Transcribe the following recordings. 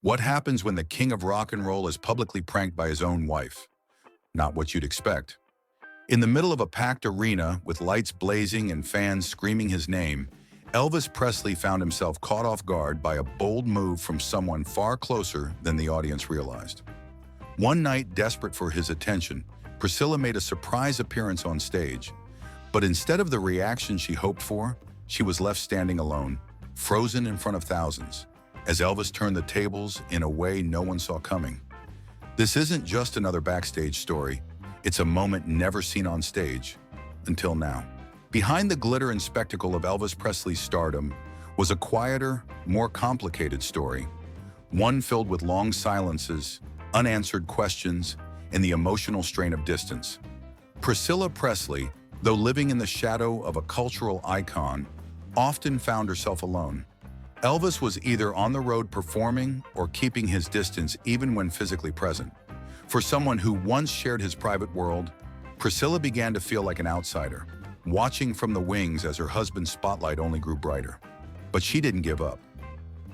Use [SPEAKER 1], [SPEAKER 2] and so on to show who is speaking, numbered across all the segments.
[SPEAKER 1] What happens when the king of rock and roll is publicly pranked by his own wife? Not what you'd expect. In the middle of a packed arena with lights blazing and fans screaming his name, Elvis Presley found himself caught off guard by a bold move from someone far closer than the audience realized. One night, desperate for his attention, Priscilla made a surprise appearance on stage. But instead of the reaction she hoped for, she was left standing alone, frozen in front of thousands, as Elvis turned the tables in a way no one saw coming. This isn't just another backstage story. It's a moment never seen on stage, until now. Behind the glitter and spectacle of Elvis Presley's stardom was a quieter, more complicated story, one filled with long silences, unanswered questions, and the emotional strain of distance. Priscilla Presley, though living in the shadow of a cultural icon, often found herself alone. Elvis was either on the road performing or keeping his distance even when physically present. For someone who once shared his private world, Priscilla began to feel like an outsider, watching from the wings as her husband's spotlight only grew brighter. But she didn't give up.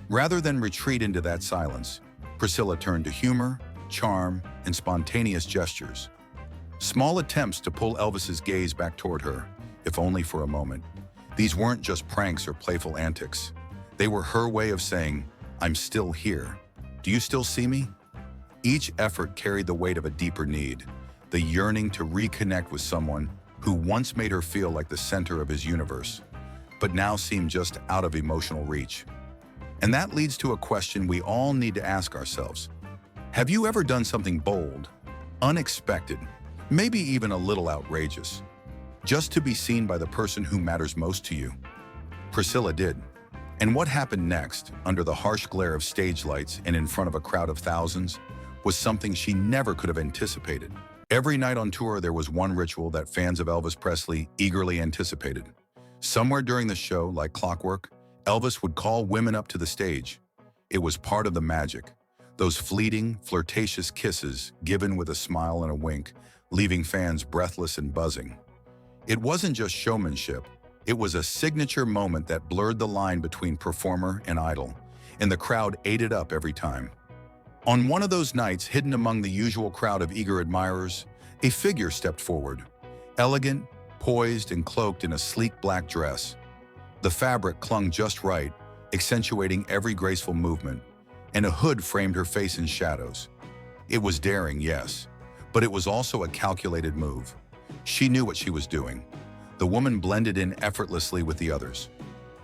[SPEAKER 1] Rather than retreat into that silence, Priscilla turned to humor, charm, and spontaneous gestures. Small attempts to pull Elvis's gaze back toward her, if only for a moment. These weren't just pranks or playful antics. They were her way of saying, "I'm still here. Do you still see me?" Each effort carried the weight of a deeper need, the yearning to reconnect with someone who once made her feel like the center of his universe, but now seemed just out of emotional reach. And that leads to a question we all need to ask ourselves. Have you ever done something bold, unexpected, maybe even a little outrageous, just to be seen by the person who matters most to you? Priscilla did. And what happened next, under the harsh glare of stage lights and in front of a crowd of thousands, was something she never could have anticipated. Every night on tour, there was one ritual that fans of Elvis Presley eagerly anticipated. Somewhere during the show, like clockwork, Elvis would call women up to the stage. It was part of the magic. Those fleeting, flirtatious kisses given with a smile and a wink, leaving fans breathless and buzzing. It wasn't just showmanship. It was a signature moment that blurred the line between performer and idol, and the crowd ate it up every time. On one of those nights, hidden among the usual crowd of eager admirers, a figure stepped forward, elegant, poised, and cloaked in a sleek black dress. The fabric clung just right, accentuating every graceful movement, and a hood framed her face in shadows. It was daring, yes, but it was also a calculated move. She knew what she was doing. The woman blended in effortlessly with the others,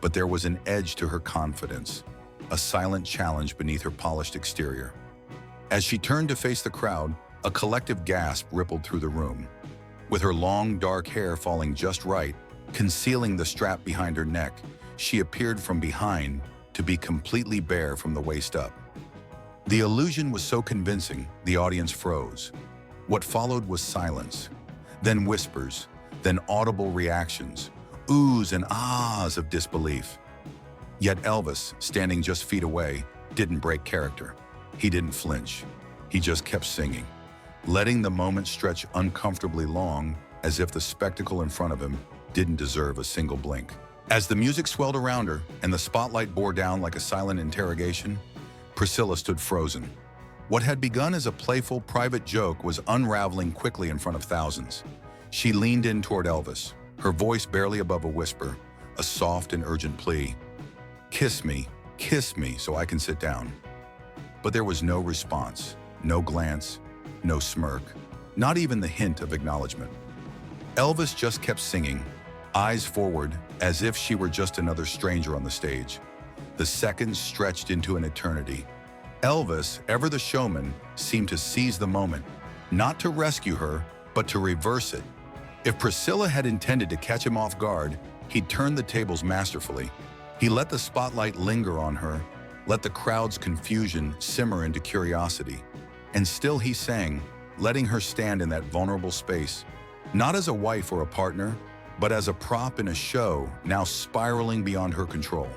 [SPEAKER 1] but there was an edge to her confidence, a silent challenge beneath her polished exterior. As she turned to face the crowd, a collective gasp rippled through the room. With her long, dark hair falling just right, concealing the strap behind her neck, she appeared from behind to be completely bare from the waist up. The illusion was so convincing, the audience froze. What followed was silence, then whispers, then audible reactions, oohs and ahs of disbelief. Yet Elvis, standing just feet away, didn't break character. He didn't flinch. He just kept singing, letting the moment stretch uncomfortably long, as if the spectacle in front of him didn't deserve a single blink. As the music swelled around her and the spotlight bore down like a silent interrogation, Priscilla stood frozen. What had begun as a playful, private joke was unraveling quickly in front of thousands. She leaned in toward Elvis, her voice barely above a whisper, a soft and urgent plea. Kiss me so I can sit down." But there was no response, no glance, no smirk, not even the hint of acknowledgement. Elvis just kept singing, eyes forward, as if she were just another stranger on the stage. The seconds stretched into an eternity. Elvis, ever the showman, seemed to seize the moment, not to rescue her, but to reverse it. If Priscilla had intended to catch him off guard, he'd turned the tables masterfully. He let the spotlight linger on her, let the crowd's confusion simmer into curiosity. And still he sang, letting her stand in that vulnerable space, not as a wife or a partner, but as a prop in a show now spiraling beyond her control.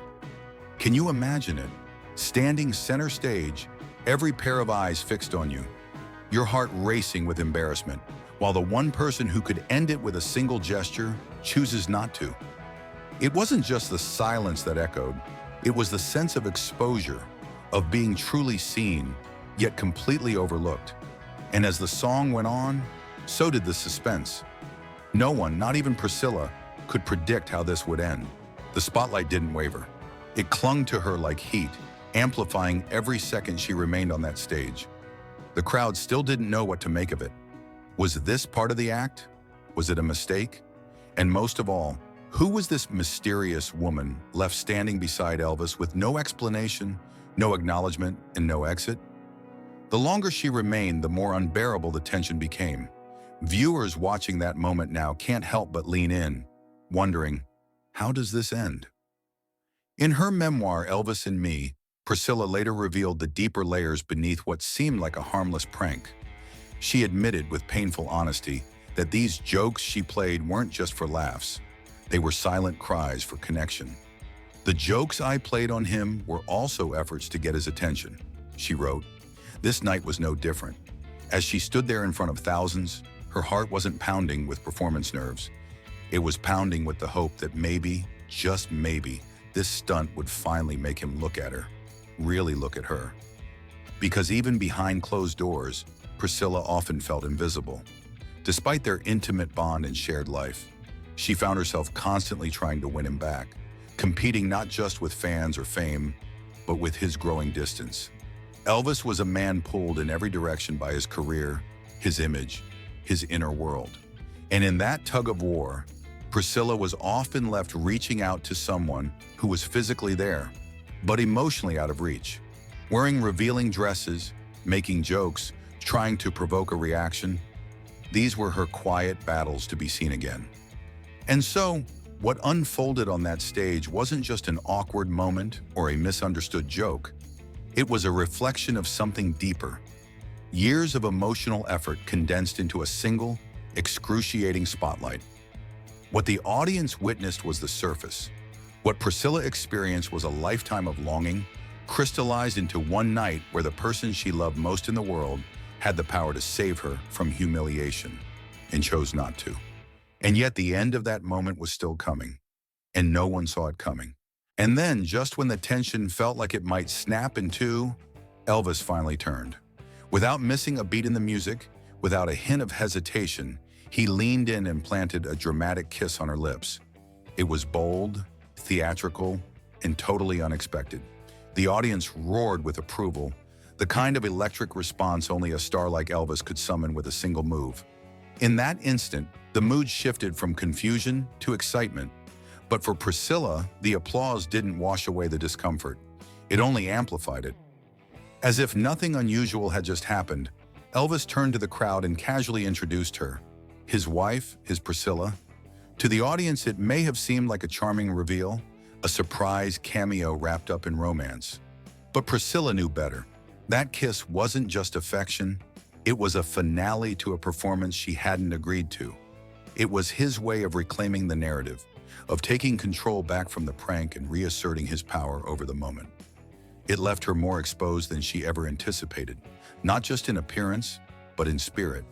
[SPEAKER 1] Can you imagine it? Standing center stage, every pair of eyes fixed on you, your heart racing with embarrassment, while the one person who could end it with a single gesture chooses not to. It wasn't just the silence that echoed, it was the sense of exposure, of being truly seen, yet completely overlooked. And as the song went on, so did the suspense. No one, not even Priscilla, could predict how this would end. The spotlight didn't waver. It clung to her like heat, amplifying every second she remained on that stage. The crowd still didn't know what to make of it. Was this part of the act? Was it a mistake? And most of all, who was this mysterious woman left standing beside Elvis with no explanation, no acknowledgement, and no exit? The longer she remained, the more unbearable the tension became. Viewers watching that moment now can't help but lean in, wondering, how does this end? In her memoir, Elvis and Me, Priscilla later revealed the deeper layers beneath what seemed like a harmless prank. She admitted with painful honesty that these jokes she played weren't just for laughs. They were silent cries for connection. "The jokes I played on him were also efforts to get his attention," she wrote. This night was no different. As she stood there in front of thousands, her heart wasn't pounding with performance nerves. It was pounding with the hope that maybe, just maybe, this stunt would finally make him look at her, really look at her. Because even behind closed doors, Priscilla often felt invisible. Despite their intimate bond and shared life, she found herself constantly trying to win him back, competing not just with fans or fame, but with his growing distance. Elvis was a man pulled in every direction by his career, his image, his inner world. And in that tug of war, Priscilla was often left reaching out to someone who was physically there, but emotionally out of reach. Wearing revealing dresses, making jokes, trying to provoke a reaction, these were her quiet battles to be seen again. And so, what unfolded on that stage wasn't just an awkward moment or a misunderstood joke. It was a reflection of something deeper. Years of emotional effort condensed into a single, excruciating spotlight. What the audience witnessed was the surface. What Priscilla experienced was a lifetime of longing, crystallized into one night where the person she loved most in the world had the power to save her from humiliation, and chose not to. And yet the end of that moment was still coming, and no one saw it coming. And then, just when the tension felt like it might snap in two, Elvis finally turned. Without missing a beat in the music, without a hint of hesitation, he leaned in and planted a dramatic kiss on her lips. It was bold, theatrical, and totally unexpected. The audience roared with approval, the kind of electric response only a star like Elvis could summon with a single move. In that instant, the mood shifted from confusion to excitement. But for Priscilla, the applause didn't wash away the discomfort. It only amplified it. As if nothing unusual had just happened, Elvis turned to the crowd and casually introduced her. His wife, his Priscilla. To the audience, it may have seemed like a charming reveal, a surprise cameo wrapped up in romance. But Priscilla knew better. That kiss wasn't just affection, it was a finale to a performance she hadn't agreed to. It was his way of reclaiming the narrative, of taking control back from the prank and reasserting his power over the moment. It left her more exposed than she ever anticipated, not just in appearance, but in spirit.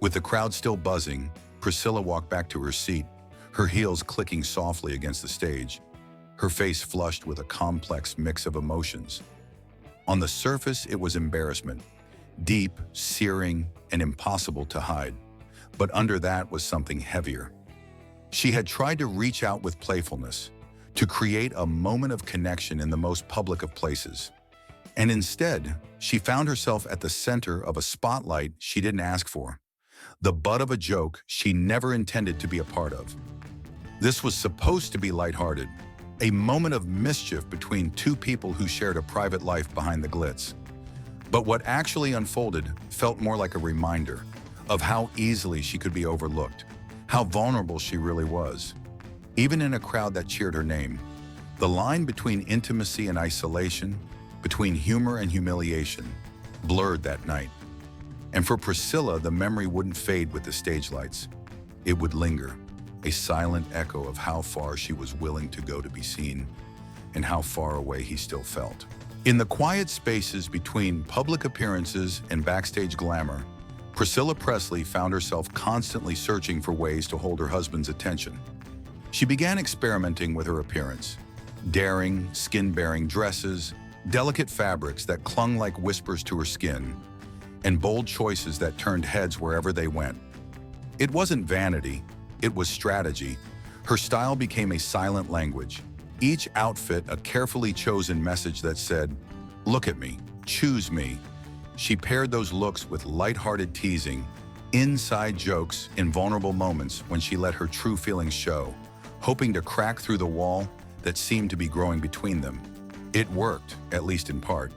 [SPEAKER 1] With the crowd still buzzing, Priscilla walked back to her seat, her heels clicking softly against the stage, her face flushed with a complex mix of emotions. On the surface, it was embarrassment, deep, searing, and impossible to hide. But under that was something heavier. She had tried to reach out with playfulness, to create a moment of connection in the most public of places. And instead, she found herself at the center of a spotlight she didn't ask for, the butt of a joke she never intended to be a part of. This was supposed to be lighthearted, a moment of mischief between two people who shared a private life behind the glitz. But what actually unfolded felt more like a reminder of how easily she could be overlooked, how vulnerable she really was. Even in a crowd that cheered her name, the line between intimacy and isolation, between humor and humiliation, blurred that night. And for Priscilla, the memory wouldn't fade with the stage lights. It would linger, a silent echo of how far she was willing to go to be seen, and how far away he still felt. In the quiet spaces between public appearances and backstage glamour, Priscilla Presley found herself constantly searching for ways to hold her husband's attention. She began experimenting with her appearance, daring, skin-bearing dresses, Delicate fabrics that clung like whispers to her skin, and bold choices that turned heads wherever they went. It wasn't vanity, it was strategy. Her style became a silent language. Each outfit a carefully chosen message that said, "Look at me, choose me." She paired those looks with lighthearted teasing, inside jokes in vulnerable moments when she let her true feelings show, hoping to crack through the wall that seemed to be growing between them. It worked, at least in part.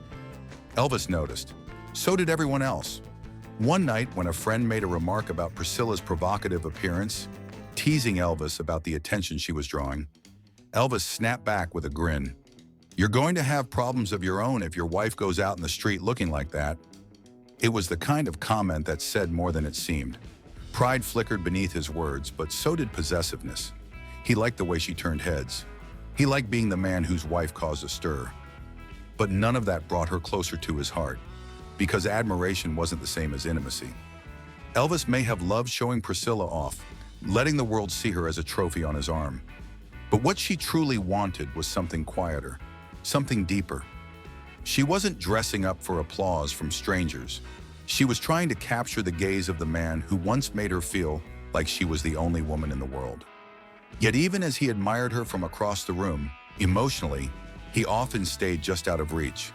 [SPEAKER 1] Elvis noticed. So did everyone else. One night, when a friend made a remark about Priscilla's provocative appearance, teasing Elvis about the attention she was drawing, Elvis snapped back with a grin. "You're going to have problems of your own if your wife goes out in the street looking like that." It was the kind of comment that said more than it seemed. Pride flickered beneath his words, but so did possessiveness. He liked the way she turned heads. He liked being the man whose wife caused a stir. But none of that brought her closer to his heart, because admiration wasn't the same as intimacy. Elvis may have loved showing Priscilla off, letting the world see her as a trophy on his arm. But what she truly wanted was something quieter, something deeper. She wasn't dressing up for applause from strangers. She was trying to capture the gaze of the man who once made her feel like she was the only woman in the world. Yet even as he admired her from across the room, emotionally, he often stayed just out of reach.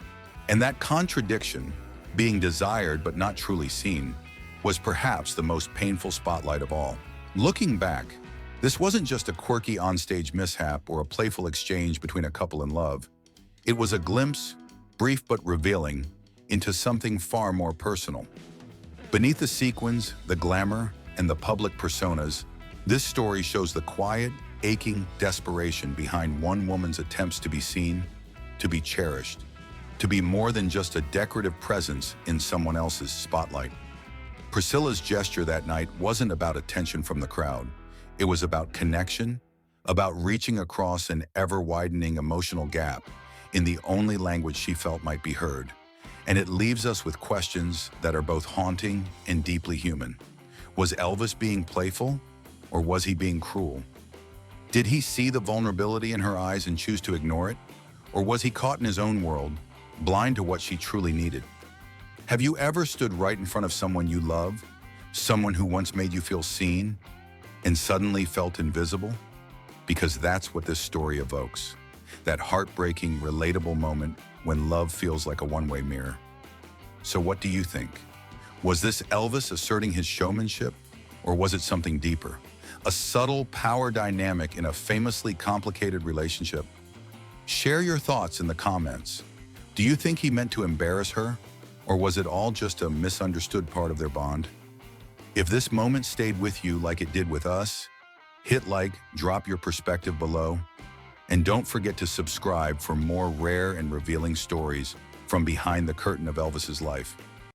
[SPEAKER 1] And that contradiction, being desired but not truly seen, was perhaps the most painful spotlight of all. Looking back, this wasn't just a quirky onstage mishap or a playful exchange between a couple in love. It was a glimpse, brief but revealing, into something far more personal. Beneath the sequins, the glamour, and the public personas, this story shows the quiet, aching desperation behind one woman's attempts to be seen, to be cherished, to be more than just a decorative presence in someone else's spotlight. Priscilla's gesture that night wasn't about attention from the crowd. It was about connection, about reaching across an ever-widening emotional gap in the only language she felt might be heard. And it leaves us with questions that are both haunting and deeply human. Was Elvis being playful, or was he being cruel? Did he see the vulnerability in her eyes and choose to ignore it? Or was he caught in his own world, blind to what she truly needed? Have you ever stood right in front of someone you love, someone who once made you feel seen, and suddenly felt invisible? Because that's what this story evokes. That heartbreaking, relatable moment when love feels like a one-way mirror. So what do you think? Was this Elvis asserting his showmanship, or was it something deeper? A subtle power dynamic in a famously complicated relationship? Share your thoughts in the comments. Do you think he meant to embarrass her, or was it all just a misunderstood part of their bond? If this moment stayed with you like it did with us, hit like, drop your perspective below, and don't forget to subscribe for more rare and revealing stories from behind the curtain of Elvis's life.